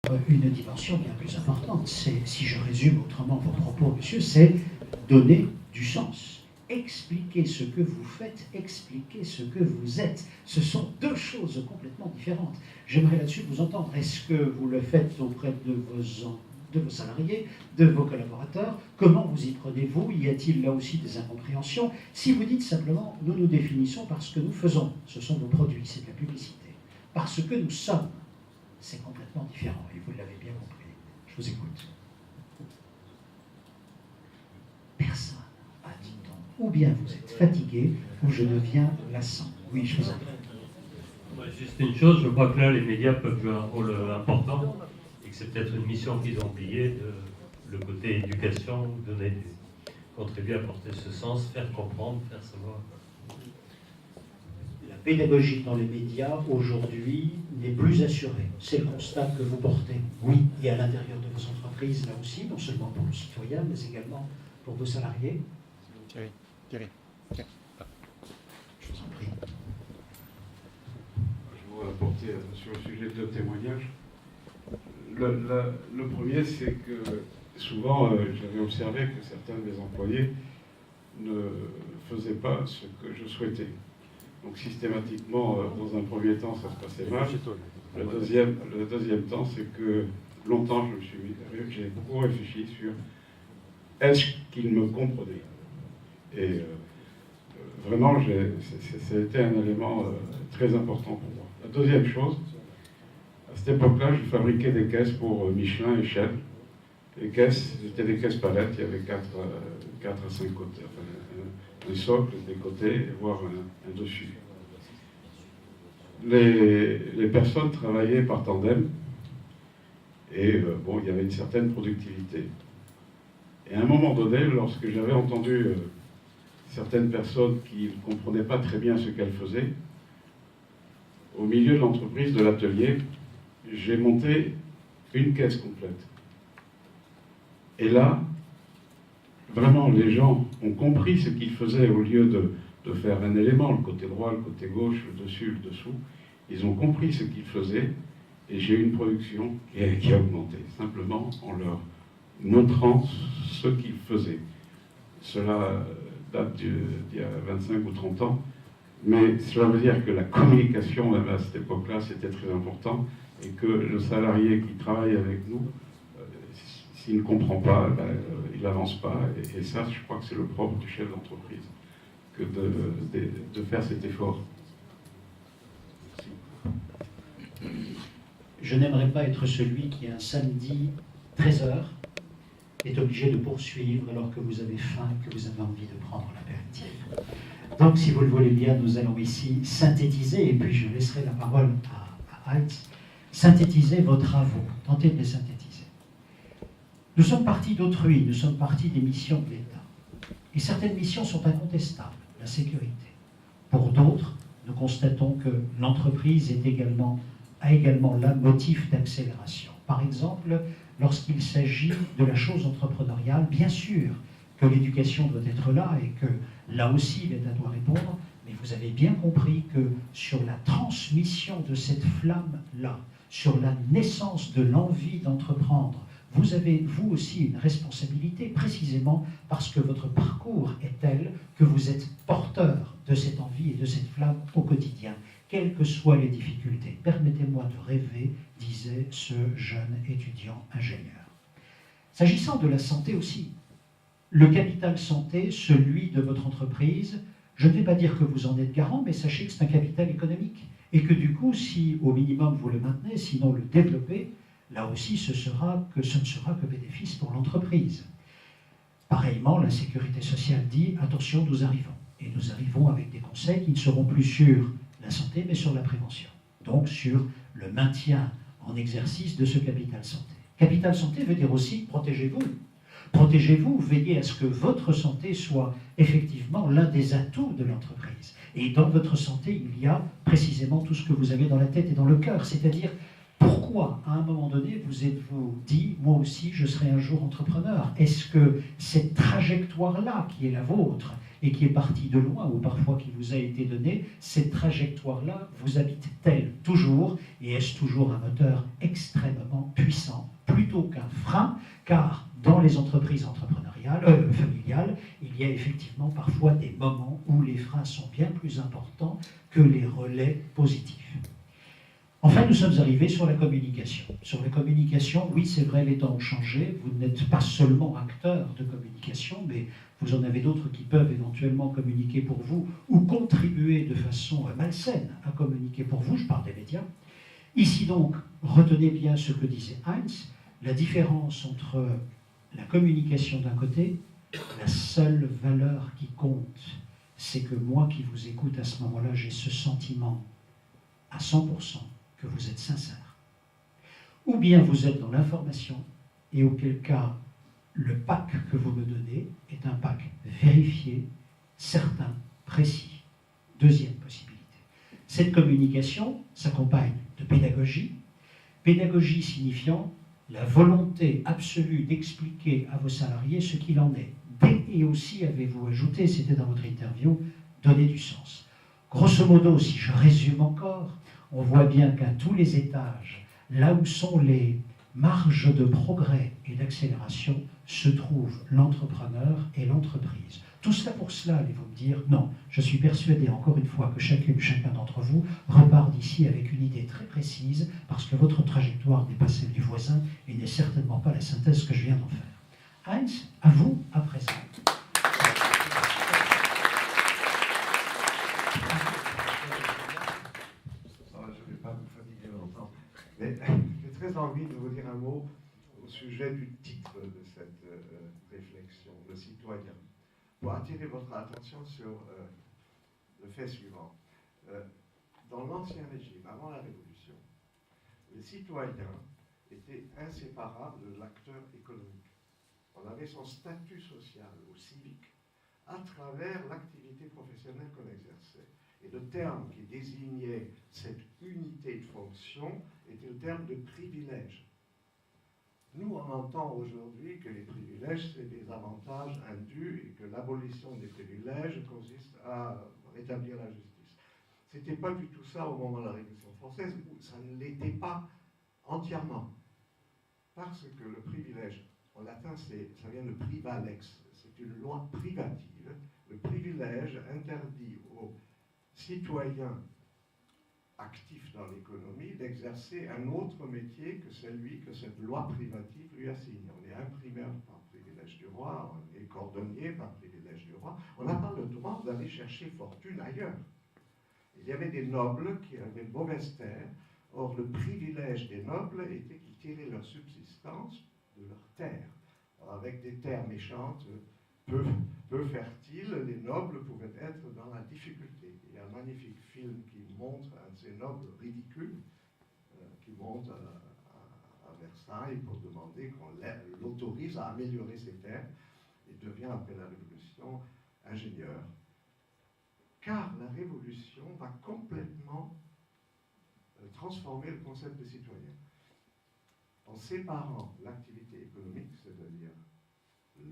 une dimension bien plus importante. C'est, si je résume autrement vos propos, monsieur, c'est donner du sens. Expliquer ce que vous faites, expliquer ce que vous êtes. Ce sont deux choses complètement différentes. J'aimerais là-dessus vous entendre. Est-ce que vous le faites auprès de vos salariés, de vos collaborateurs? Comment vous y prenez-vous? Y a-t-il là aussi des incompréhensions? Si vous dites simplement, nous nous définissons par ce que nous faisons, ce sont nos produits, c'est de la publicité. Parce que nous sommes, c'est complètement différent, et vous l'avez bien compris. Je vous écoute. Personne a dit donc. Ou bien vous êtes fatigué, ou je deviens lassant. Oui, je vous en prie. Juste une chose, je crois que là, les médias peuvent jouer un rôle important, et que c'est peut-être une mission qu'ils ont oubliée, le côté éducation, contribuer à porter ce sens, faire comprendre, faire savoir. La pédagogie dans les médias, aujourd'hui, n'est plus assurée. C'est le constat que vous portez. Oui, et à l'intérieur de vos entreprises, là aussi, non seulement pour le citoyen, mais également pour vos salariés. Thierry. Je vous en prie. Je voudrais apporter sur le sujet de témoignage. Le premier, c'est que souvent, j'avais observé que certains de mes employés ne faisaient pas ce que je souhaitais. Donc systématiquement, dans un premier temps, ça se passait mal. Le deuxième temps, c'est que longtemps, j'ai beaucoup réfléchi sur est-ce qu'ils me comprenaient. Et vraiment, ça a été un élément très important pour moi. La deuxième chose, à cette époque-là, je fabriquais des caisses pour Michelin et Shell. Les caisses, c'était des caisses palettes, il y avait 4 à 5 côtés, enfin, un socle, des côtés, voire un dessus. Les personnes travaillaient par tandem, et bon, il y avait une certaine productivité. Et à un moment donné, lorsque j'avais entendu certaines personnes qui ne comprenaient pas très bien ce qu'elles faisaient, au milieu de l'entreprise, de l'atelier, j'ai monté une caisse complète. Et là, vraiment, les gens ont compris ce qu'ils faisaient au lieu de faire un élément, le côté droit, le côté gauche, le dessus, le dessous. Ils ont compris ce qu'ils faisaient et j'ai eu une production qui a augmenté, simplement en leur montrant ce qu'ils faisaient. Cela date d'il y a 25 ou 30 ans, mais cela veut dire que la communication, même à cette époque-là, c'était très important et que le salarié qui travaille avec nous, s'il ne comprend pas, il n'avance pas. Et ça, je crois que c'est le propre du chef d'entreprise, que de faire cet effort. Merci. Je n'aimerais pas être celui qui, un samedi 13h, est obligé de poursuivre alors que vous avez faim et que vous avez envie de prendre l'apéritif. Donc, si vous le voulez bien, nous allons ici synthétiser, et puis je laisserai la parole à Heitz, synthétiser vos travaux, tenter de les synthétiser. Nous sommes partis d'autrui, nous sommes partis des missions de l'État. Et certaines missions sont incontestables, la sécurité. Pour d'autres, nous constatons que l'entreprise a également là motif d'accélération. Par exemple, lorsqu'il s'agit de la chose entrepreneuriale, bien sûr que l'éducation doit être là et que là aussi l'État doit répondre, mais vous avez bien compris que sur la transmission de cette flamme-là, sur la naissance de l'envie d'entreprendre, vous avez, vous aussi, une responsabilité, précisément parce que votre parcours est tel que vous êtes porteur de cette envie et de cette flamme au quotidien, quelles que soient les difficultés. Permettez-moi de rêver, disait ce jeune étudiant ingénieur. S'agissant de la santé aussi, le capital santé, celui de votre entreprise, je ne vais pas dire que vous en êtes garant, mais sachez que c'est un capital économique. Et que du coup, si au minimum vous le maintenez, sinon le développez, là aussi ce ne sera que bénéfice pour l'entreprise. Pareillement, la sécurité sociale dit « attention, nous arrivons ». Et nous arrivons avec des conseils qui ne seront plus sur la santé, mais sur la prévention. Donc sur le maintien en exercice de ce capital santé. Capital santé veut dire aussi « protégez-vous ». Protégez-vous, veillez à ce que votre santé soit effectivement l'un des atouts de l'entreprise. Et dans votre santé, il y a précisément tout ce que vous avez dans la tête et dans le cœur, c'est-à-dire pourquoi, à un moment donné, vous êtes-vous dit « moi aussi, je serai un jour entrepreneur ». Est-ce que cette trajectoire-là, qui est la vôtre, et qui est parti de loin, ou parfois qui vous a été donné, cette trajectoire-là vous habite-t-elle toujours, et est-ce toujours un moteur extrêmement puissant, plutôt qu'un frein, car dans les entreprises familiales, il y a effectivement parfois des moments où les freins sont bien plus importants que les relais positifs. Enfin, nous sommes arrivés sur la communication. Sur la communication, oui, c'est vrai, les temps ont changé. Vous n'êtes pas seulement acteur de communication, mais vous en avez d'autres qui peuvent éventuellement communiquer pour vous ou contribuer de façon malsaine à communiquer pour vous. Je parle des médias. Ici donc, retenez bien ce que disait Heinz, la différence entre la communication d'un côté, la seule valeur qui compte, c'est que moi qui vous écoute à ce moment-là, j'ai ce sentiment à 100% que vous êtes sincère. Ou bien vous êtes dans l'information, et auquel cas, le pack que vous me donnez est un pack vérifié, certain, précis. Deuxième possibilité. Cette communication s'accompagne de pédagogie. Pédagogie signifiant la volonté absolue d'expliquer à vos salariés ce qu'il en est. Et aussi, avez-vous ajouté, c'était dans votre interview, donner du sens. Grosso modo, si je résume encore, on voit bien qu'à tous les étages, là où sont les marges de progrès et d'accélération, se trouvent l'entrepreneur et l'entreprise. Tout cela pour cela, allez-vous me dire, non, je suis persuadé encore une fois que chacun d'entre vous repart d'ici avec une idée très précise, parce que votre trajectoire n'est pas celle du voisin et n'est certainement pas la synthèse que je viens d'en faire. Heinz, à vous, à présent. Je ne vais pas vous fatiguer longtemps, mais j'ai très envie de vous dire un mot au sujet du titre de cette réflexion, le citoyen, pour attirer votre attention sur le fait suivant. Dans l'Ancien Régime, avant la Révolution, les citoyens étaient inséparables de l'acteur économique. On avait son statut social ou civique à travers l'activité professionnelle qu'on exerçait. Et le terme qui désignait cette unité de fonction était le terme de privilège. Nous, on entend aujourd'hui que les privilèges, c'est des avantages indus et que l'abolition des privilèges consiste à rétablir la justice. Ce n'était pas du tout ça au moment de la Révolution française, où ça ne l'était pas entièrement. Parce que le privilège, en latin, ça vient de privalex, c'est une loi privative. Le privilège interdit aux citoyens actifs dans l'économie d'exercer un autre métier que celui que cette loi privative lui assigne. On est imprimeur par privilège du roi, on est cordonnier par privilège du roi. On n'a pas le droit d'aller chercher fortune ailleurs. Il y avait des nobles qui avaient de mauvaises terres. Or, le privilège des nobles était qu'ils tiraient leur subsistance de leurs terres. Alors, avec des terres méchantes, peu fertiles, les nobles pouvaient être dans la difficulté. Il y a un magnifique film qui montre un de ces nobles ridicules qui monte à Versailles pour demander qu'on l'autorise à améliorer ses terres et devient, après la Révolution, ingénieur. Car la Révolution va complètement transformer le concept de citoyen en séparant l'activité économique, c'est-à-dire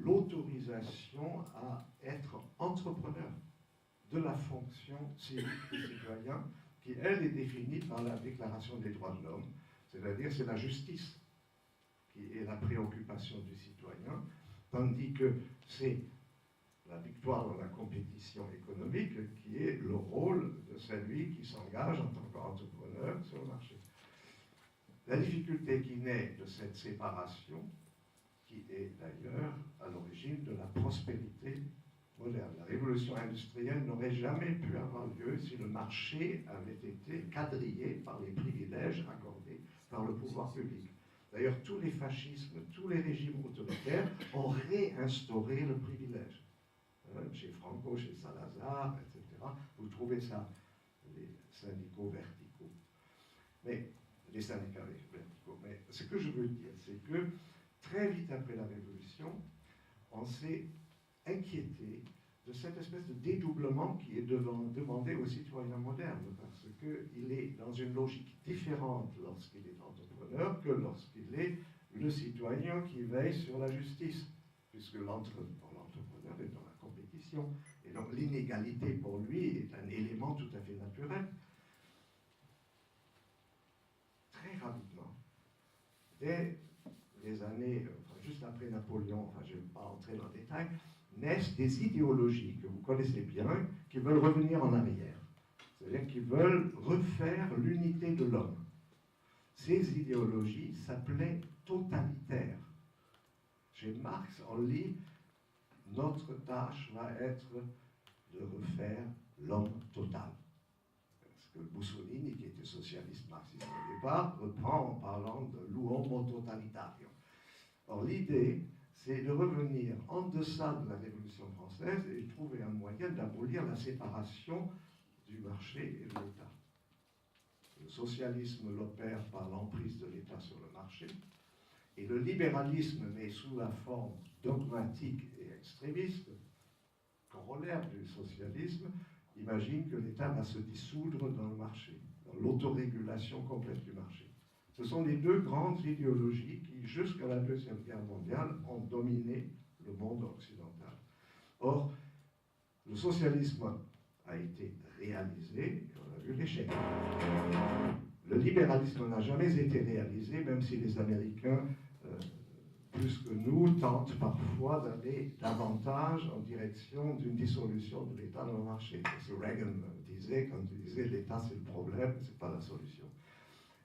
l'autorisation à être entrepreneur, de la fonction civique du citoyen, qui, elle, est définie par la Déclaration des droits de l'homme, c'est-à-dire c'est la justice qui est la préoccupation du citoyen, tandis que c'est la victoire dans la compétition économique qui est le rôle de celui qui s'engage en tant qu'entrepreneur sur le marché. La difficulté qui naît de cette séparation, qui est d'ailleurs à l'origine de la prospérité moderne. La révolution industrielle n'aurait jamais pu avoir lieu si le marché avait été quadrillé par les privilèges accordés par le pouvoir public. D'ailleurs, tous les fascismes, tous les régimes autoritaires ont réinstauré le privilège. Chez Franco, chez Salazar, etc. Vous trouvez ça, les syndicaux verticaux. Mais, les syndicats verticaux. Mais ce que je veux dire, c'est que très vite après la Révolution, on s'est inquiété de cette espèce de dédoublement qui est demandé aux citoyens modernes, parce qu'il est dans une logique différente lorsqu'il est entrepreneur que lorsqu'il est le citoyen qui veille sur la justice, puisque l'entrepreneur est dans la compétition compétition. Et donc l'inégalité pour lui est un élément tout à fait naturel. Très rapidement, dès les années, juste après Napoléon, je ne vais pas entrer dans le détail, naissent des idéologies que vous connaissez bien, qui veulent revenir en arrière. C'est-à-dire qu'ils veulent refaire l'unité de l'homme. Ces idéologies s'appelaient totalitaires. Chez Marx, on lit « Notre tâche va être de refaire l'homme total ». Ce que Mussolini, qui était socialiste marxiste au départ, reprend en parlant de « l'uomo totalitario ». Or, l'idée, c'est de revenir en deçà de la Révolution française et de trouver un moyen d'abolir la séparation du marché et de l'État. Le socialisme l'opère par l'emprise de l'État sur le marché, et le libéralisme, mais sous la forme dogmatique et extrémiste, corollaire du socialisme, imagine que l'État va se dissoudre dans le marché, dans l'autorégulation complète du marché. Ce sont les deux grandes idéologies qui, jusqu'à la Deuxième Guerre mondiale, ont dominé le monde occidental. Or, le socialisme a été réalisé, et on a vu l'échec. Le libéralisme n'a jamais été réalisé, même si les Américains, plus que nous, tentent parfois d'aller davantage en direction d'une dissolution de l'État dans le marché. Ce que Reagan disait, quand il disait l'État c'est le problème, c'est pas la solution.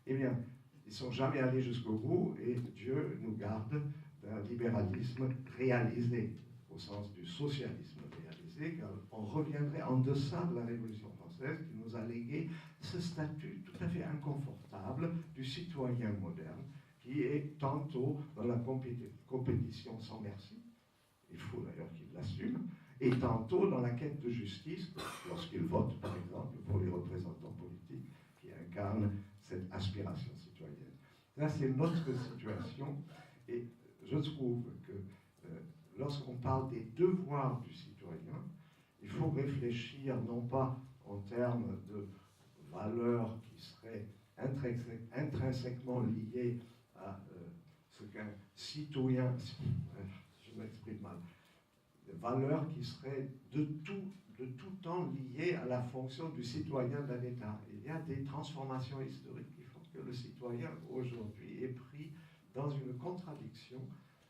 Eh bien, ils ne sont jamais allés jusqu'au bout, et Dieu nous garde d'un libéralisme réalisé, au sens du socialisme réalisé, car on reviendrait en deçà de la Révolution française qui nous a légué ce statut tout à fait inconfortable du citoyen moderne, qui est tantôt dans la compétition sans merci, il faut d'ailleurs qu'il l'assume, et tantôt dans la quête de justice, lorsqu'il vote par exemple pour les représentants politiques qui incarnent cette aspiration citoyenne. Là, c'est notre situation, et je trouve que lorsqu'on parle des devoirs du citoyen, il faut réfléchir non pas en termes de valeurs qui seraient intrinsèquement liées à ce qu'un citoyen, je m'exprime mal, des valeurs qui seraient de tout temps liées à la fonction du citoyen d'un État. Il y a des transformations historiques qui font que le citoyen aujourd'hui est pris dans une contradiction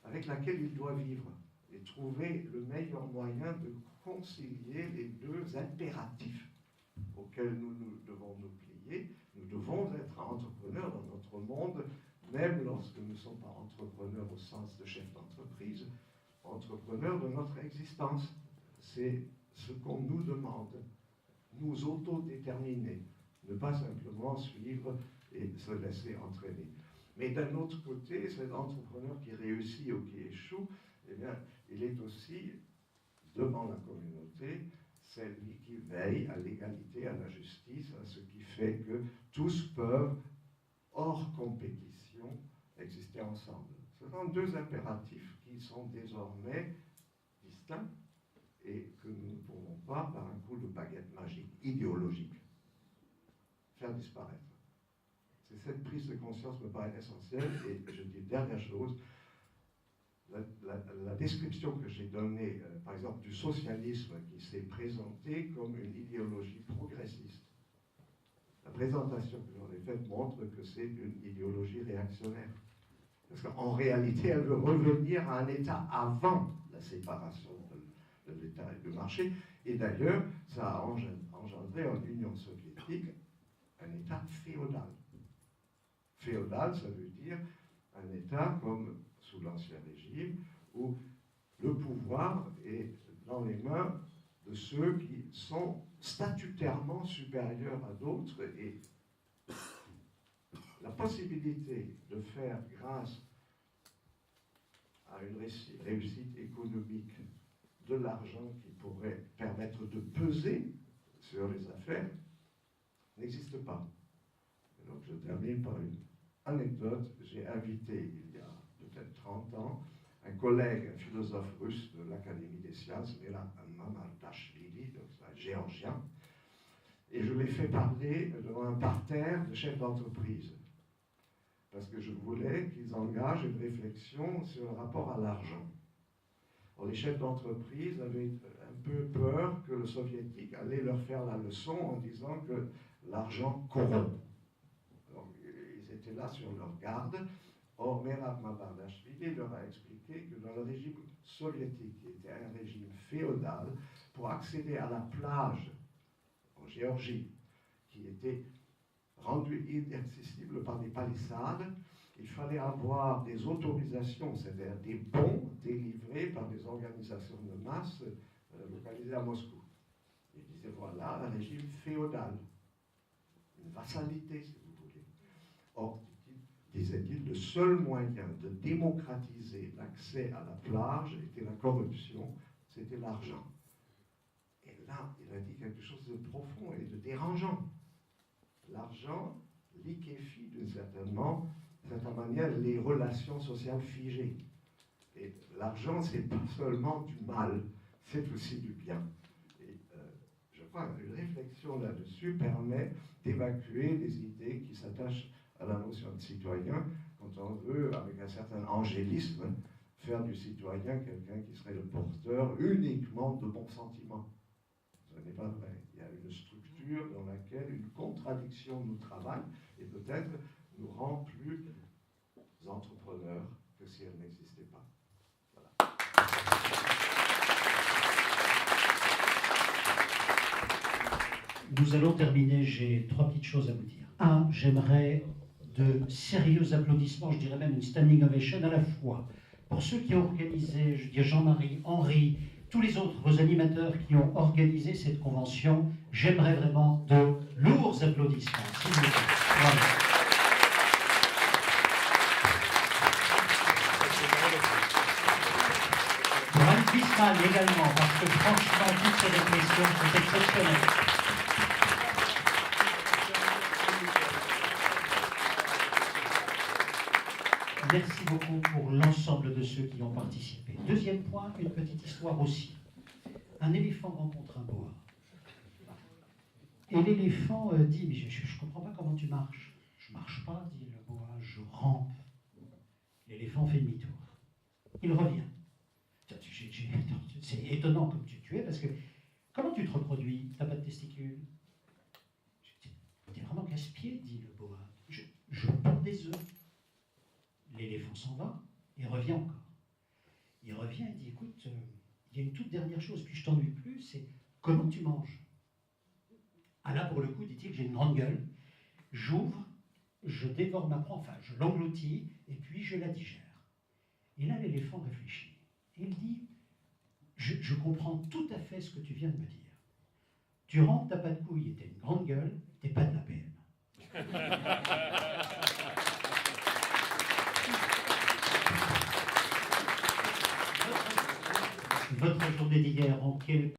avec laquelle il doit vivre et trouver le meilleur moyen de concilier les deux impératifs auxquels nous devons nous plier. Nous devons être entrepreneurs dans notre monde, même lorsque nous ne sommes pas entrepreneurs au sens de chef d'entreprise, entrepreneurs de notre existence. C'est ce qu'on nous demande, nous autodéterminer, ne pas simplement suivre et se laisser entraîner. Mais d'un autre côté, cet entrepreneur qui réussit ou qui échoue, eh bien, il est aussi, devant la communauté, celui qui veille à l'égalité, à la justice, à ce qui fait que tous peuvent, hors compétition, exister ensemble. Ce sont deux impératifs qui sont désormais distincts et que nous ne pouvons pas, par un coup de baguette magique idéologique, faire disparaître. Cette prise de conscience me paraît essentielle, et je dis dernière chose, la description que j'ai donnée, par exemple, du socialisme qui s'est présenté comme une idéologie progressiste, la présentation que j'en ai faite montre que c'est une idéologie réactionnaire. Parce qu'en réalité, elle veut revenir à un État avant la séparation de l'État et du marché, et d'ailleurs, ça a engendré en Union soviétique un État féodal. Féodal, ça veut dire un État comme sous l'Ancien Régime, où le pouvoir est dans les mains de ceux qui sont statutairement supérieurs à d'autres, et la possibilité de faire, grâce à une réussite économique, de l'argent qui pourrait permettre de peser sur les affaires, n'existe pas. Et donc je termine par une anecdote. J'ai invité, il y a peut-être 30 ans, un collègue, un philosophe russe de l'Académie des sciences, Mela Mamardashvili, donc c'est un géorgien, et je l'ai fait parler devant un parterre de chefs d'entreprise, parce que je voulais qu'ils engagent une réflexion sur le rapport à l'argent. Alors, les chefs d'entreprise avaient un peu peur que le soviétique allait leur faire la leçon en disant que l'argent corrompt. Alors, ils étaient là sur leur garde. Or, Merab Mavardashvili leur a expliqué que dans le régime soviétique, qui était un régime féodal, pour accéder à la plage en Géorgie, qui était rendue inaccessible par des palissades, il fallait avoir des autorisations, c'est-à-dire des bons délivrés par des organisations de masse localisées à Moscou. Il disait, voilà un régime féodal, une vassalité, si vous voulez. Or, disait-il, le seul moyen de démocratiser l'accès à la plage était la corruption, c'était l'argent. Et là, il a dit quelque chose de profond et de dérangeant. L'argent liquéfie d'une certaine manière les relations sociales figées. Et l'argent, c'est pas seulement du mal, c'est aussi du bien. Et je crois qu'une réflexion là-dessus permet d'évacuer des idées qui s'attachent à la notion de citoyen, quand on veut, avec un certain angélisme, faire du citoyen quelqu'un qui serait le porteur uniquement de bons sentiments. Ce n'est pas vrai. Il y a une structure dans laquelle une contradiction nous travaille et peut-être nous rend plus entrepreneurs que si elle n'existait pas. Voilà. Nous allons terminer, j'ai 3 petites choses à vous dire. Un, j'aimerais de sérieux applaudissements, je dirais même une standing ovation à la fois pour ceux qui ont organisé, je dis Jean-Marie, Henri, tous les autres, vos animateurs qui ont organisé cette convention. J'aimerais vraiment de lourds applaudissements, s'il vous plaît. Voilà. Pour Anne Bisman également, parce que franchement, toutes ces réflexions sont exceptionnelles. Merci beaucoup pour l'ensemble de ceux qui ont participé. Deuxième point, une petite histoire aussi. Un éléphant rencontre un boa. Et l'éléphant dit, mais je ne comprends pas comment tu marches. Je ne marche pas, dit le boa, je rampe. L'éléphant fait demi-tour. Il revient. C'est étonnant comme tu es, parce que comment tu te reproduis? Tu n'as pas de testicules? Tu es vraiment casse-pied, dit le boa. Je pond des œufs. L'éléphant s'en va et revient encore. Il revient et dit, écoute, il y a une toute dernière chose, puis je t'ennuie plus, c'est comment tu manges? Ah là, pour le coup, dit-il, j'ai une grande gueule, j'ouvre, je dévore ma proie, enfin, je l'engloutis, et puis je la digère. Et là, l'éléphant réfléchit. Il dit, je comprends tout à fait ce que tu viens de me dire. Tu rentres, t'as pas de couilles, et t'as une grande gueule, t'es pas de la PM. Votre journée d'hier en quelques